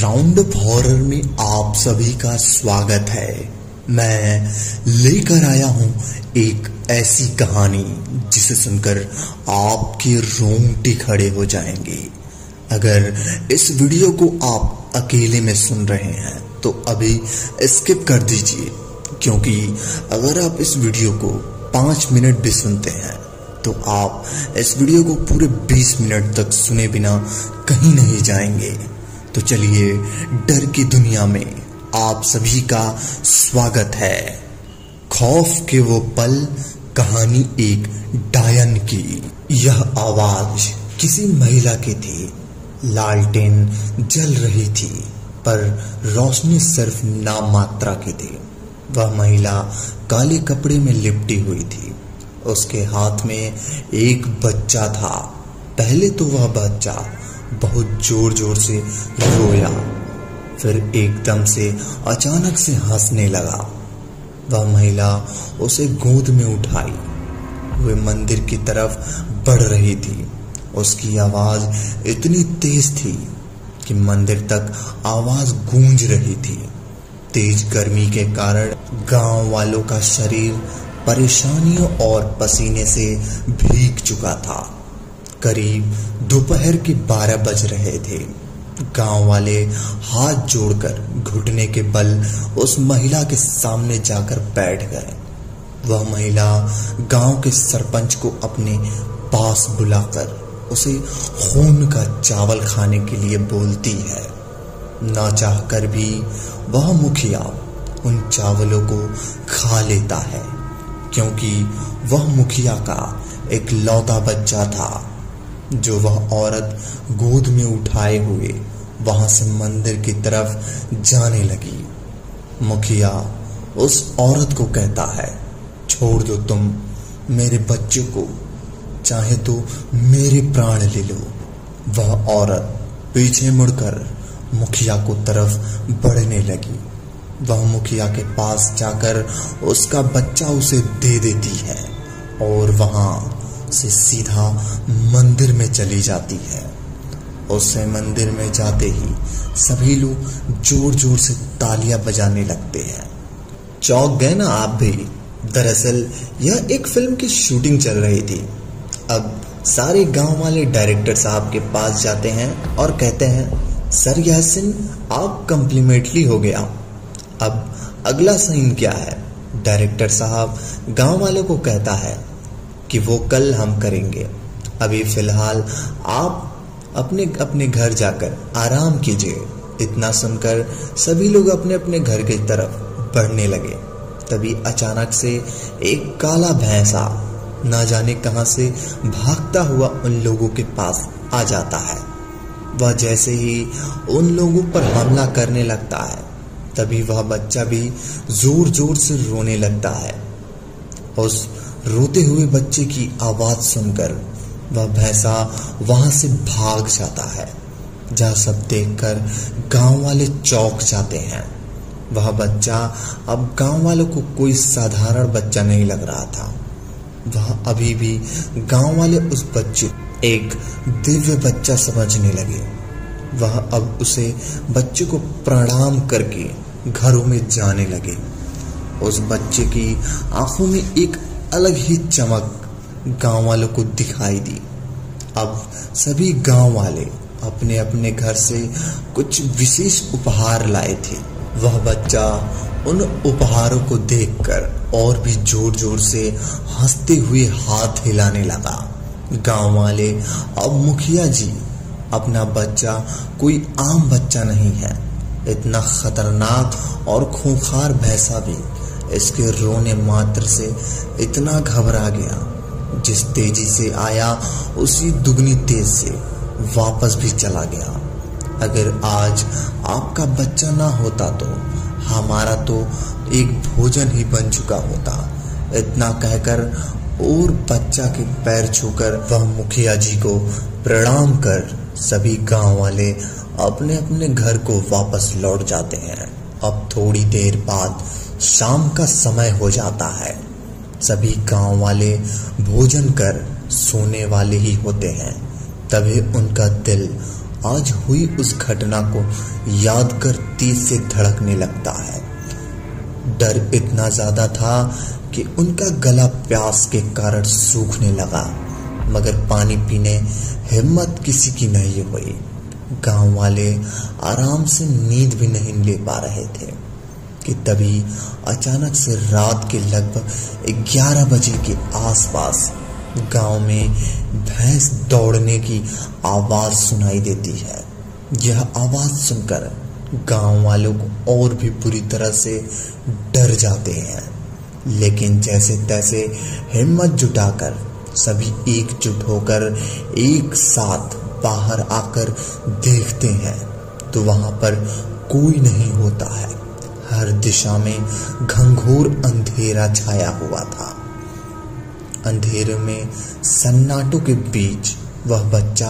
Round up horror में आप सभी का स्वागत है। मैं लेकर आया हूं एक ऐसी कहानी जिसे सुनकर आपके रोंगटे खड़े हो जाएंगे। अगर इस वीडियो को आप अकेले में सुन रहे हैं तो अभी स्किप कर दीजिए, क्योंकि अगर आप इस वीडियो को 5 मिनट भी सुनते हैं तो आप इस वीडियो को पूरे 20 मिनट तक सुने बिना कहीं नहीं जाएंगे। तो चलिए, डर की दुनिया में आप सभी का स्वागत है। खौफ के वो पल, कहानी एक डायन की। यह आवाज किसी महिला की थी। लालटेन जल रही थी, पर रोशनी सिर्फ नाम मात्रा की थी। वह महिला काले कपड़े में लिपटी हुई थी। उसके हाथ में एक बच्चा था। पहले तो वह बच्चा बहुत जोर जोर से रोया, फिर एकदम से अचानक से हंसने लगा। वह महिला उसे गोद में उठाई हुए मंदिर की तरफ बढ़ रही थी। उसकी आवाज इतनी तेज थी कि मंदिर तक आवाज गूंज रही थी। तेज गर्मी के कारण गांव वालों का शरीर परेशानियों और पसीने से भीग चुका था। करीब दोपहर के 12 बज रहे थे। गांव वाले हाथ जोड़कर घुटने के बल उस महिला के सामने जाकर बैठ गए। वह महिला गांव के सरपंच को अपने पास बुलाकर उसे खून का चावल खाने के लिए बोलती है। ना चाहकर भी वह मुखिया उन चावलों को खा लेता है, क्योंकि वह मुखिया का एक लौता बच्चा था जो वह औरत गोद में उठाए हुए वहां से मंदिर की तरफ जाने लगी। मुखिया उस औरत को कहता है, छोड़ दो तुम मेरे बच्चे को, चाहे तो मेरे प्राण ले लो। वह औरत पीछे मुड़कर मुखिया को तरफ बढ़ने लगी। वह मुखिया के पास जाकर उसका बच्चा उसे दे देती है और वहां से सीधा मंदिर में चली जाती है। उससे मंदिर में जाते ही सभी लोग जोर जोर से तालियां बजाने लगते हैं। चौंक गए ना आप भी? दरअसल यह एक फिल्म की शूटिंग चल रही थी। अब सारे गांव वाले डायरेक्टर साहब के पास जाते हैं और कहते हैं, सर यह सीन आप कम्प्लीमेंटली हो गया, अब अगला सीन क्या है? डायरेक्टर साहब गांव वालों को कहता है कि वो कल हम करेंगे, अभी फिलहाल आप अपने अपने घर जाकर आराम कीजिए। इतना सुनकर सभी लोग अपने अपने घर की तरफ बढ़ने लगे। तभी अचानक से एक काला भैंसा ना जाने कहां से भागता हुआ उन लोगों के पास आ जाता है। वह जैसे ही उन लोगों पर हमला करने लगता है, तभी वह बच्चा भी जोर जोर से रोने लगता है। उस रोते हुए बच्चे की आवाज सुनकर वह भैंसा वहां से भाग जाता है। जहाँ सब देखकर गांव वाले चौंक जाते हैं। वह बच्चा अब गांव वालों को कोई साधारण बच्चा नहीं लग रहा था। वह अभी भी गांव वाले उस बच्चे एक दिव्य बच्चा समझने लगे। वह अब उसे बच्चे को प्रणाम करके घरों में जाने लगे। उस बच्चे की आंखों में एक अलग ही चमक गांव वालों को दिखाई दी। अब सभी गांव वाले अपने अपने घर से कुछ विशेष उपहार लाए थे। वह बच्चा उन उपहारों को देखकर और भी जोर जोर से हंसते हुए हाथ हिलाने लगा। गांव वाले अब मुखिया जी, अपना बच्चा कोई आम बच्चा नहीं है, इतना खतरनाक और खूंखार भैंसा भी इसके रोने मात्र से इतना घबरा गया। जिस तेजी से आया उसी दुगनी तेज से वापस भी चला गया। अगर आज आपका बच्चा ना होता तो हमारा तो एक भोजन ही बन चुका होता। इतना कहकर और बच्चा के पैर छूकर वह मुखिया जी को प्रणाम कर सभी गांव वाले अपने अपने घर को वापस लौट जाते हैं। अब थोड़ी देर बाद शाम का समय हो जाता है। सभी गांव वाले भोजन कर सोने वाले ही होते हैं। तभी उनका दिल आज हुई उस घटना को याद कर तेज से धड़कने लगता है। डर इतना ज्यादा था कि उनका गला प्यास के कारण सूखने लगा, मगर पानी पीने हिम्मत किसी की नहीं हुई। गांव वाले आराम से नींद भी नहीं ले पा रहे थे कि तभी अचानक से रात के लगभग 11 बजे के आसपास गांव में भैंस दौड़ने की आवाज सुनाई देती है। यह आवाज सुनकर गांव वालों को और भी बुरी तरह से डर जाते हैं, लेकिन जैसे तैसे हिम्मत जुटाकर सभी एकजुट होकर एक साथ बाहर आकर देखते हैं तो वहां पर कोई नहीं होता है। हर दिशा में घंघोर अंधेरा छाया हुआ था। अंधेरे में सन्नाटों के बीच वह बच्चा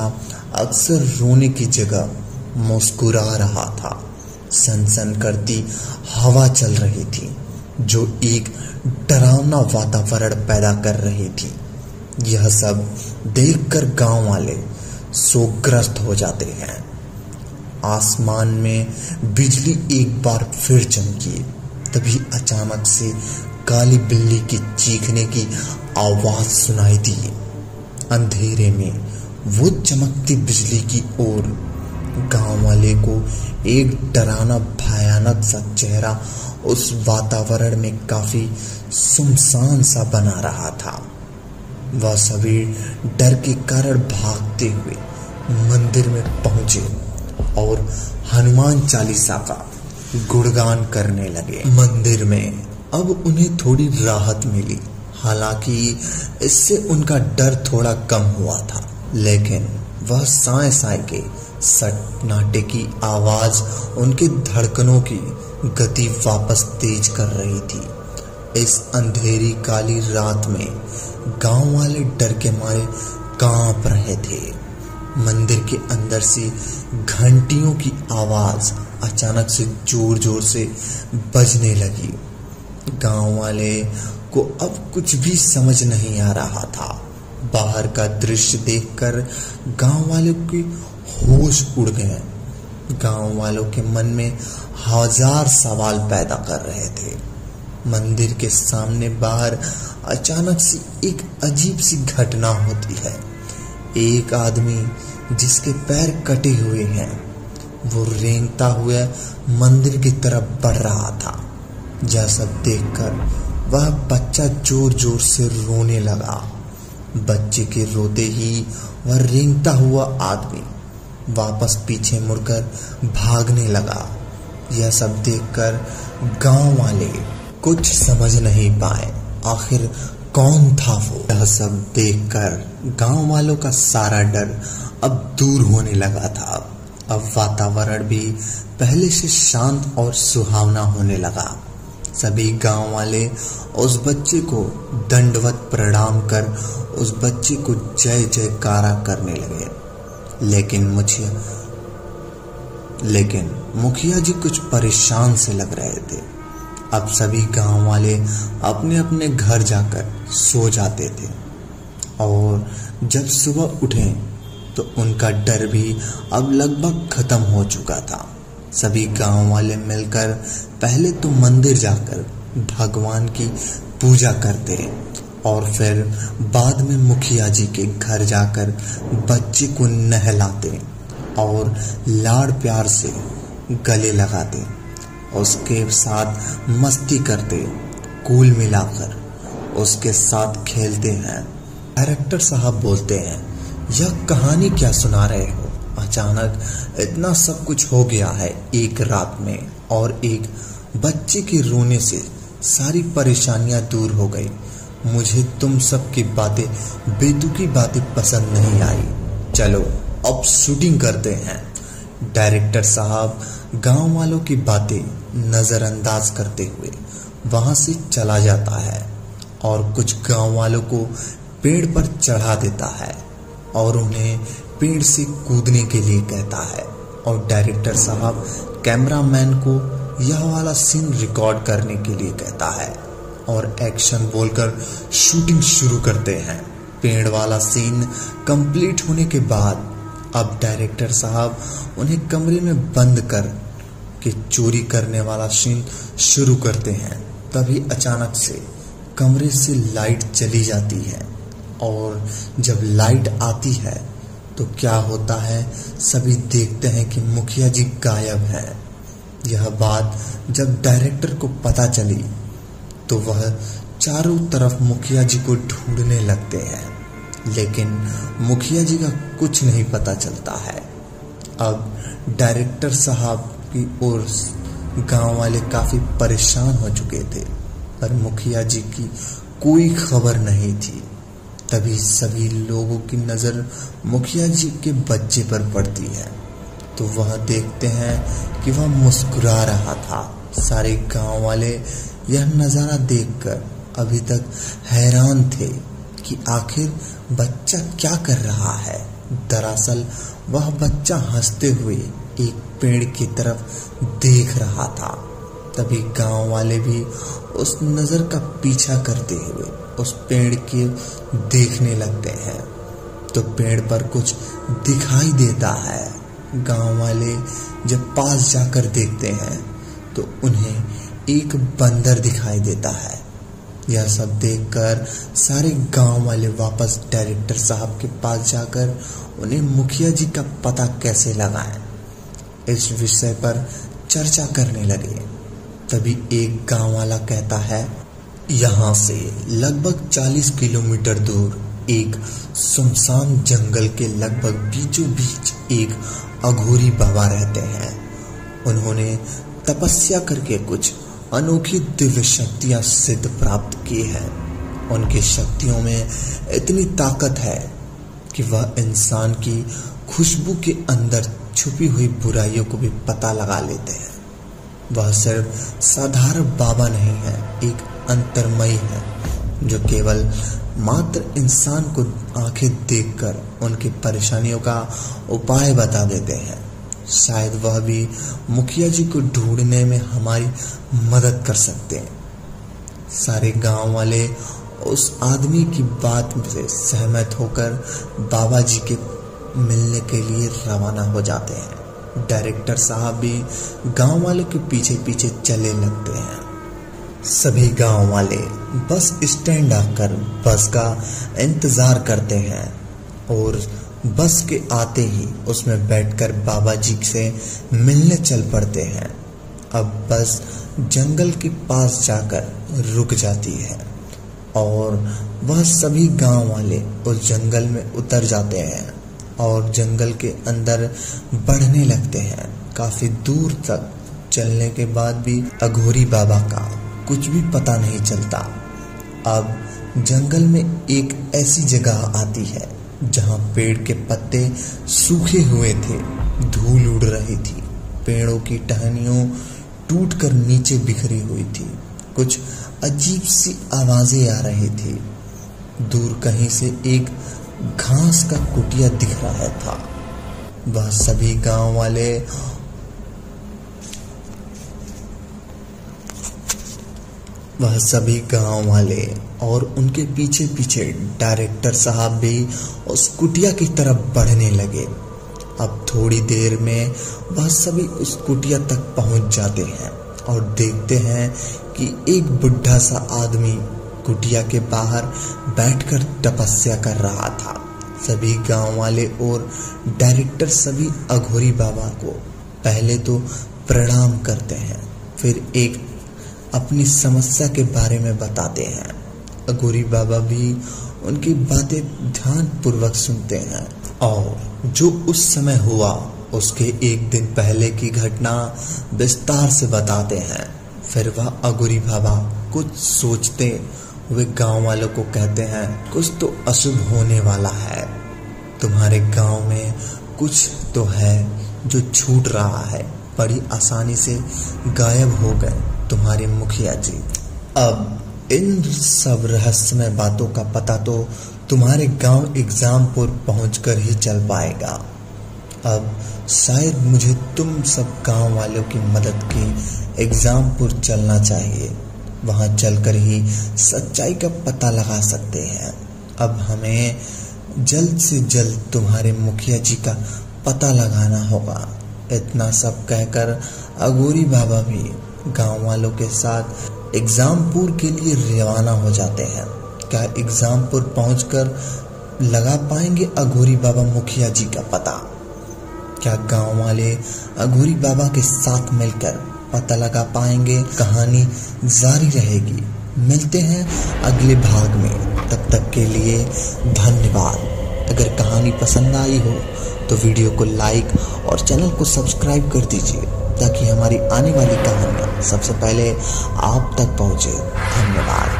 अक्सर रोने की जगह मुस्कुरा रहा था। सनसन करती हवा चल रही थी जो एक डरावना वातावरण पैदा कर रही थी। यह सब देखकर गांव वाले शोकग्रस्त हो जाते हैं। आसमान में बिजली एक बार फिर चमकी। तभी अचानक से काली बिल्ली की चीखने की आवाज सुनाई दी। अंधेरे में वो चमकती बिजली की ओर गांव वाले को एक डरावना भयानक सा चेहरा उस वातावरण में काफी सुनसान सा बना रहा था। वह सभी डर के कारण भागते हुए मंदिर में पहुंचे और हनुमान चालीसा का गुणगान करने लगे। मंदिर में अब उन्हें थोड़ी राहत मिली। हालांकि इससे उनका डर थोड़ा कम हुआ था, लेकिन वह साए साए के सन्नाटे की आवाज उनके धड़कनों की गति वापस तेज कर रही थी। इस अंधेरी काली रात में गांव वाले डर के मारे कांप रहे थे। मंदिर के अंदर से घंटियों की आवाज अचानक से जोर जोर से बजने लगी। गांव वाले को अब कुछ भी समझ नहीं आ रहा था। बाहर का दृश्य देखकर गांव वालों के होश उड़ गए। गांव वालों के मन में हजार सवाल पैदा कर रहे थे। मंदिर के सामने बाहर अचानक से एक अजीब सी घटना होती है। एक आदमी जिसके पैर कटे हुए हैं वो रेंगता हुआ मंदिर की तरफ बढ़ रहा था। यह सब देखकर वह बच्चा जोर जोर से रोने लगा। बच्चे के रोते ही वह रेंगता हुआ आदमी वापस पीछे मुड़कर भागने लगा। यह सब देखकर गांव वाले कुछ समझ नहीं पाए आखिर कौन था वो। यह सब देखकर गांव वालों का सारा डर अब दूर होने लगा था। अब वातावरण भी पहले से शांत और सुहावना होने लगा। सभी गांव वाले उस बच्चे को दंडवत प्रणाम कर उस बच्चे को जय जयकारा करने लगे। लेकिन मुखिया जी कुछ परेशान से लग रहे थे। अब सभी गांव वाले अपने अपने घर जाकर सो जाते थे और जब सुबह उठे तो उनका डर भी अब लगभग खत्म हो चुका था। सभी गांव वाले मिलकर पहले तो मंदिर जाकर भगवान की पूजा करते और फिर बाद में मुखिया जी के घर जाकर बच्चे को नहलाते और लाड़ प्यार से गले लगाते, उसके साथ मस्ती करते, कुल मिलाकर उसके साथ खेलते हैं। डायरेक्टर साहब बोलते हैं, यह कहानी क्या सुना रहे हो? अचानक इतना सब कुछ हो गया है एक रात में, और एक बच्चे के रोने से सारी परेशानियां दूर हो गई। मुझे तुम सब की बातें, बेतुकी बातें पसंद नहीं आई। चलो अब शूटिंग करते हैं। डायरेक्टर साहब गांव वालों की बातें नजरअंदाज करते हुए वहां से चला जाता है और कुछ गांव वालों को पेड़ पर चढ़ा देता है और उन्हें पेड़ से कूदने के लिए कहता है। और डायरेक्टर साहब कैमरामैन को यह वाला सीन रिकॉर्ड करने के लिए कहता है और एक्शन बोलकर शूटिंग शुरू करते हैं। पेड़ वाला सीन कंप्लीट होने के बाद अब डायरेक्टर साहब उन्हें कमरे में बंद कर के चोरी करने वाला सीन शुरू करते हैं। तभी अचानक से कमरे से लाइट चली जाती है और जब लाइट आती है तो क्या होता है, सभी देखते हैं कि मुखिया जी गायब हैं। यह बात जब डायरेक्टर को पता चली तो वह चारों तरफ मुखिया जी को ढूंढने लगते हैं, लेकिन मुखिया जी का कुछ नहीं पता चलता है। अब डायरेक्टर साहब की ओर गांव वाले काफी परेशान हो चुके थे, पर मुखिया जी की कोई खबर नहीं थी। तभी सभी लोगों की नजर मुखिया जी के बच्चे पर पड़ती है, तो वह देखते हैं कि वह मुस्कुरा रहा था। सारे गांव वाले यह नजारा देखकर अभी तक हैरान थे कि आखिर बच्चा क्या कर रहा है। दरअसल वह बच्चा हंसते हुए एक पेड़ की तरफ देख रहा था। तभी गांव वाले भी उस नजर का पीछा करते हुए उस पेड़ के देखने लगते हैं, तो पेड़ पर कुछ दिखाई देता है। गांव वाले जब पास जाकर देखते हैं तो उन्हें एक बंदर दिखाई देता है। यह सब देखकर सारे गांव वाले वापस डायरेक्टर साहब के पास जाकर उन्हें मुखिया जी का पता कैसे लगाएं, इस विषय पर चर्चा करने लगे। तभी एक गांव वाला कहता है, यहाँ से लगभग 40 किलोमीटर दूर एक सुनसान जंगल के लगभग बीचों बीच एक अघोरी बाबा रहते हैं। उन्होंने तपस्या करके कुछ अनोखी दिव्य शक्तियां सिद्ध प्राप्त की हैं। उनकी शक्तियों में इतनी ताकत है कि वह इंसान की खुशबू के अंदर छुपी हुई बुराइयों को भी पता लगा लेते हैं। वह सिर्फ साधारण बाबा नहीं है, एक अंतर्मयी है जो केवल मात्र इंसान को आंखें देखकर उनकी परेशानियों का उपाय बता देते हैं। शायद वह भी मुखिया जी को ढूंढने में हमारी मदद कर सकते हैं। सारे गांव वाले उस आदमी की बात से सहमत होकर बाबा जी के मिलने के लिए रवाना हो जाते हैं। डायरेक्टर साहब भी गांव वाले के पीछे पीछे चले लगते हैं। सभी गांव वाले बस स्टैंड आकर बस का इंतजार करते हैं और बस के आते ही उसमें बैठकर बाबा जी से मिलने चल पड़ते हैं। अब बस जंगल के पास जाकर रुक जाती है और वह सभी गांव वाले उस जंगल में उतर जाते हैं और जंगल के अंदर बढ़ने लगते हैं। काफी दूर तक चलने के बाद भी अघोरी बाबा का कुछ भी पता नहीं चलता। अब जंगल में एक ऐसी जगह आती है जहां पेड़ के पत्ते सूखे हुए थे, धूल उड़ रही थी, पेड़ों की टहनियों टूटकर नीचे बिखरी हुई थी, कुछ अजीब सी आवाजें आ रही थी। दूर कहीं से एक घास का कुटिया दिख रहा था। वह सभी गांव वाले और उनके पीछे पीछे डायरेक्टर साहब भी उस कुटिया की तरफ बढ़ने लगे। अब थोड़ी देर में वह सभी उस कुटिया तक पहुंच जाते हैं और देखते हैं कि एक बुढ़ा सा आदमी कुटिया के बाहर बैठकर तपस्या कर रहा था। सभी गांव वाले और डायरेक्टर सभी अघोरी बाबा को पहले तो प्रणाम करते हैं, फिर एक अपनी समस्या के बारे में बताते हैं। अघोरी बाबा भी उनकी बातें ध्यान पूर्वक सुनते हैं और जो उस समय हुआ उसके एक दिन पहले की घटना विस्तार से बताते हैं। फिर वह अघोरी बाबा कुछ सोचते हुए गांव वालों को कहते हैं, कुछ तो अशुभ होने वाला है। तुम्हारे गांव में कुछ तो है जो छूट रहा है। बड़ी आसानी से गायब हो गए तुम्हारे मुखिया जी। अब इन सब रहस्यमय बातों का पता तो तुम्हारे गांव एग्जामपुर पहुंचकर ही चल पाएगा। अब शायद मुझे तुम सब गांव वालों की मदद की एग्जामपुर चलना चाहिए। वहां चलकर ही सच्चाई का पता लगा सकते हैं। अब हमें जल्द से जल्द तुम्हारे मुखिया जी का पता लगाना होगा। इतना सब कहकर अघोरी बाबा भी गांव वालों के साथ एग्जामपुर के लिए रवाना हो जाते हैं। क्या एग्जामपुर पहुंचकर लगा पाएंगे अघोरी बाबा मुखिया जी का पता? क्या गांव वाले अघोरी बाबा के साथ मिलकर पता लगा पाएंगे? कहानी जारी रहेगी। मिलते हैं अगले भाग में। तब तक के लिए धन्यवाद। अगर कहानी पसंद आई हो तो वीडियो को लाइक और चैनल को सब्सक्राइब कर दीजिए ताकि हमारी आने वाली कहानियाँ सबसे पहले आप तक पहुँचे। धन्यवाद।